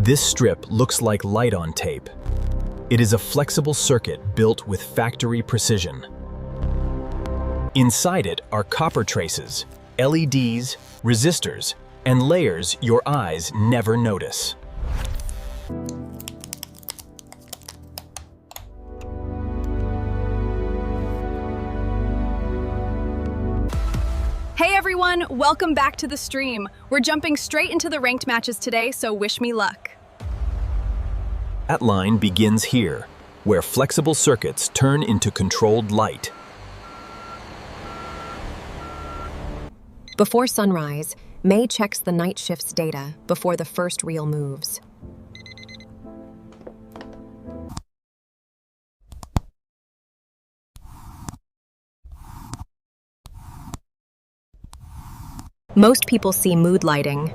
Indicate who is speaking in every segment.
Speaker 1: This strip looks like light on tape. It is a flexible circuit built with factory precision. Inside it are copper traces, LEDs, resistors, and layers your eyes never notice.
Speaker 2: Hey everyone, welcome back to the stream. We're jumping straight into the ranked matches today, so wish me luck.
Speaker 1: That line begins here, where flexible circuits turn into controlled light.
Speaker 3: Before sunrise, May checks the night shift's data before the first reel moves. Most people see mood lighting.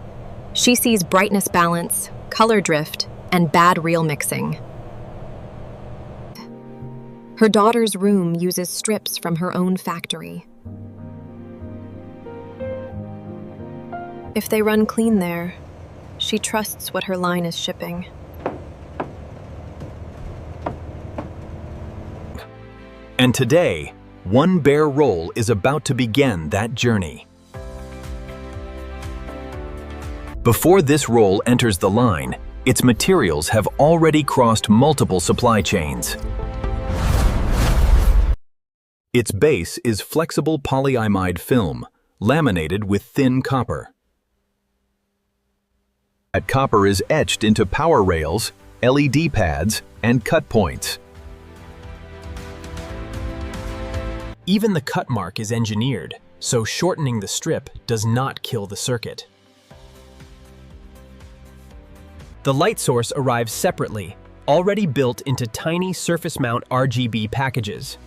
Speaker 3: She sees brightness balance, color drift, and bad reel mixing. Her daughter's room uses strips from her own factory. If they run clean there, she trusts what her line is shipping.
Speaker 1: And today, one bare roll is about to begin that journey. Before this roll enters the line, its materials have already crossed multiple supply chains. Its base is flexible polyimide film, laminated with thin copper. That copper is etched into power rails, LED pads, and cut points. Even the cut mark is engineered, so shortening the strip does not kill the circuit. The light source arrives separately, already built into tiny surface mount RGB packages.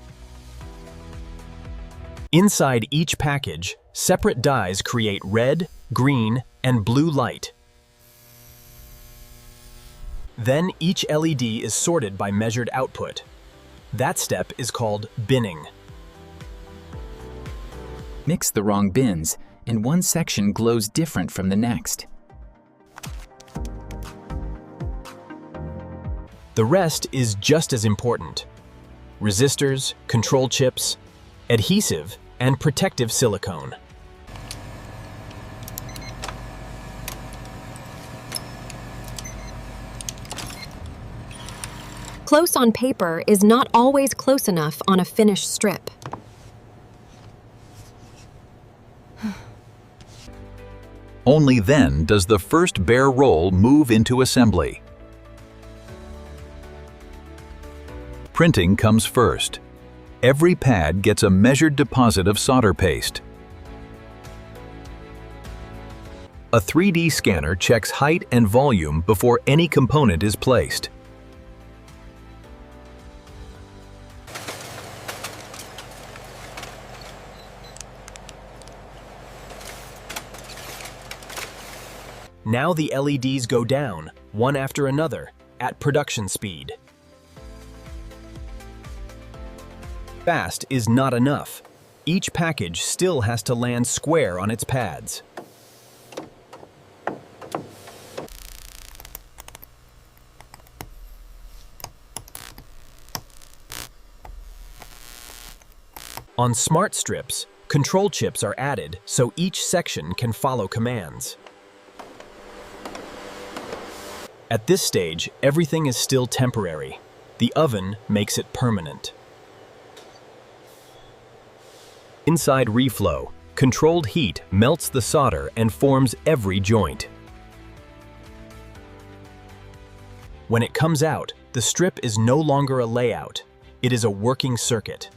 Speaker 1: Inside each package, separate dies create red, green, and blue light. Then each LED is sorted by measured output. That step is called binning.
Speaker 4: Mix the wrong bins, and one section glows different from the next.
Speaker 1: The rest is just as important. Resistors, control chips, adhesive, and protective silicone.
Speaker 3: Close on paper is not always close enough on a finished strip.
Speaker 1: Only then does the first bare roll move into assembly. Printing comes first. Every pad gets a measured deposit of solder paste. A 3D scanner checks height and volume before any component is placed. Now the LEDs go down, one after another, at production speed. Fast is not enough. Each package still has to land square on its pads. On smart strips, control chips are added so each section can follow commands. At this stage, everything is still temporary. The oven makes it permanent. Inside reflow, controlled heat melts the solder and forms every joint. When it comes out, the strip is no longer a layout. It is a working circuit.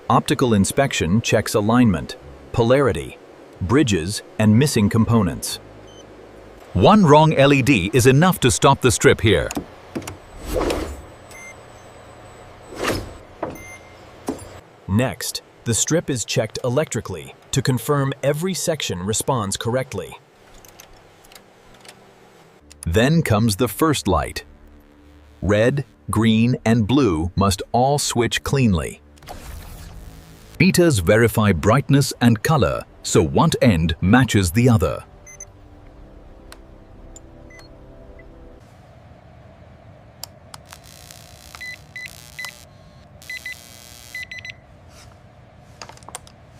Speaker 1: Optical inspection checks alignment, polarity, bridges, and missing components.
Speaker 5: One wrong LED is enough to stop the strip here.
Speaker 1: Next, the strip is checked electrically to confirm every section responds correctly. Then comes the first light. Red, green, and blue must all switch cleanly.
Speaker 5: Meters verify brightness and color so one end matches the other.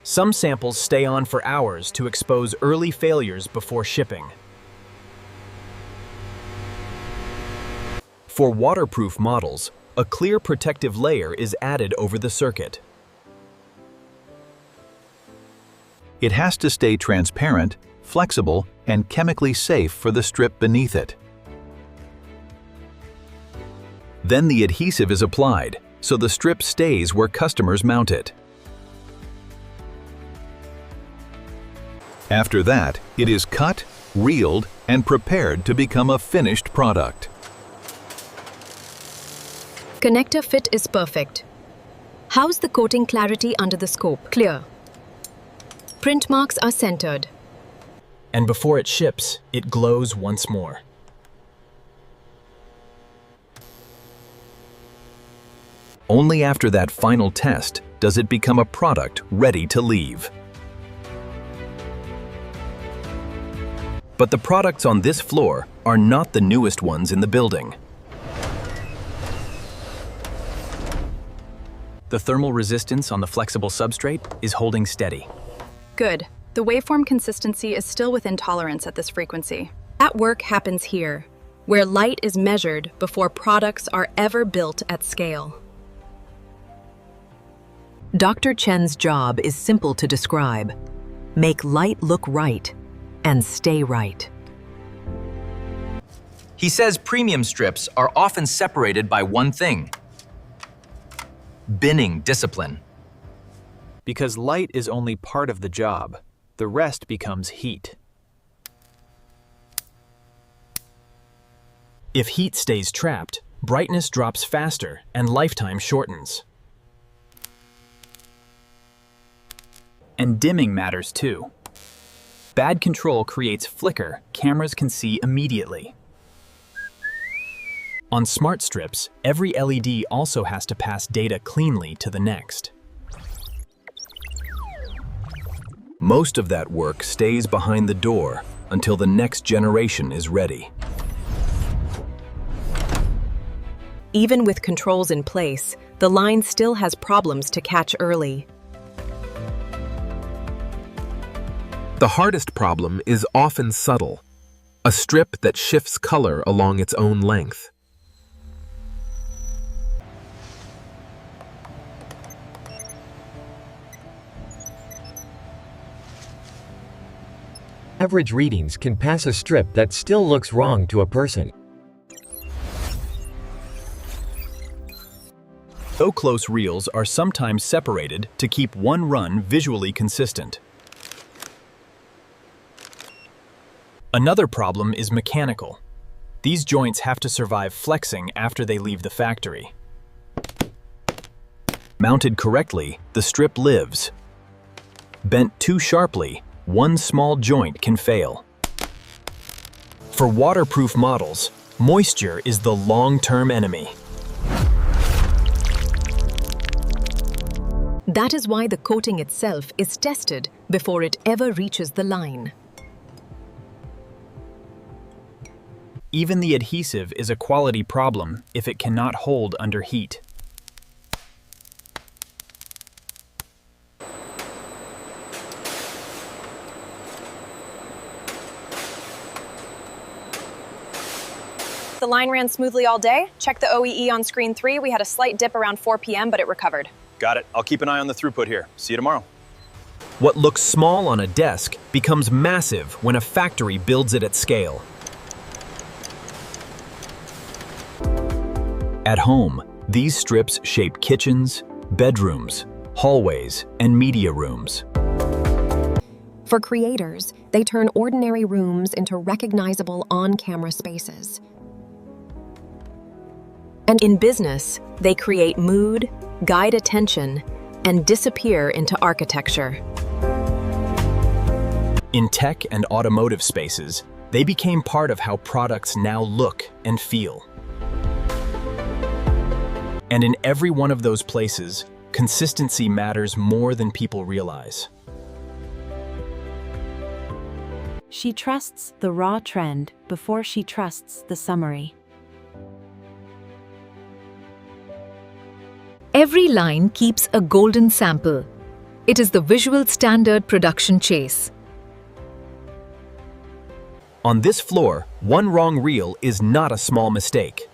Speaker 1: Some samples stay on for hours to expose early failures before shipping. For waterproof models, a clear protective layer is added over the circuit.
Speaker 5: It has to stay transparent, flexible, and chemically safe for the strip beneath it. Then the adhesive is applied, so the strip stays where customers mount it. After that, it is cut, reeled, and prepared to become a finished product.
Speaker 3: Connector fit is perfect. How's the coating clarity under the scope? Clear. Print marks are centered.
Speaker 1: And before it ships, it glows once more. Only after that final test does it become a product ready to leave. But the products on this floor are not the newest ones in the building. The thermal resistance on the flexible substrate is holding steady.
Speaker 2: Good. The waveform consistency is still within tolerance at this frequency.
Speaker 3: That work happens here, where light is measured before products are ever built at scale.
Speaker 6: Dr. Chen's job is simple to describe. Make light look right and stay right.
Speaker 7: He says premium strips are often separated by one thing: binning discipline.
Speaker 8: Because light is only part of the job, the rest becomes heat.
Speaker 1: If heat stays trapped, brightness drops faster and lifetime shortens.
Speaker 4: And dimming matters too. Bad control creates flicker cameras can see immediately.
Speaker 1: On smart strips, every LED also has to pass data cleanly to the next. Most of that work stays behind the door until the next generation is ready.
Speaker 3: Even with controls in place, the line still has problems to catch early.
Speaker 9: The hardest problem is often subtle, a strip that shifts color along its own length.
Speaker 10: Average readings can pass a strip that still looks wrong to a person.
Speaker 1: So close reels are sometimes separated to keep one run visually consistent. Another problem is mechanical. These joints have to survive flexing after they leave the factory. Mounted correctly, the strip lives. Bent too sharply, one small joint can fail. For waterproof models, moisture is the long-term enemy.
Speaker 3: That is why the coating itself is tested before it ever reaches the line.
Speaker 4: Even the adhesive is a quality problem if it cannot hold under heat.
Speaker 2: The line ran smoothly all day. Check the OEE on screen 3. We had a slight dip around 4 p.m., but it recovered.
Speaker 11: Got it. I'll keep an eye on the throughput here. See you tomorrow.
Speaker 1: What looks small on a desk becomes massive when a factory builds it at scale. At home, these strips shape kitchens, bedrooms, hallways, and media rooms.
Speaker 3: For creators, they turn ordinary rooms into recognizable on-camera spaces. And in business, they create mood, guide attention, and disappear into architecture.
Speaker 1: In tech and automotive spaces, they became part of how products now look and feel. And in every one of those places, consistency matters more than people realize.
Speaker 12: She trusts the raw trend before she trusts the summary.
Speaker 3: Every line keeps a golden sample. It is the visual standard production chase.
Speaker 1: On this floor, one wrong reel is not a small mistake.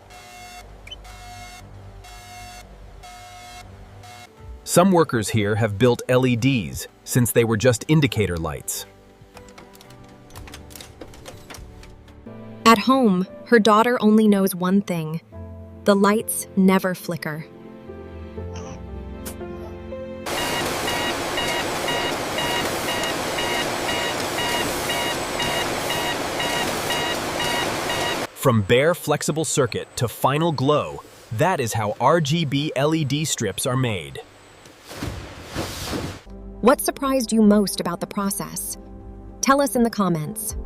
Speaker 1: Some workers here have built LEDs since they were just indicator lights.
Speaker 2: At home, her daughter only knows one thing: the lights never flicker.
Speaker 1: From bare flexible circuit to final glow, that is how RGB LED strips are made.
Speaker 2: What surprised you most about the process? Tell us in the comments.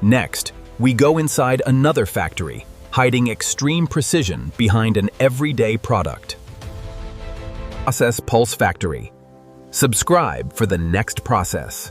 Speaker 1: Next, we go inside another factory, hiding extreme precision behind an everyday product. Process Pulse Factory. Subscribe for the next process.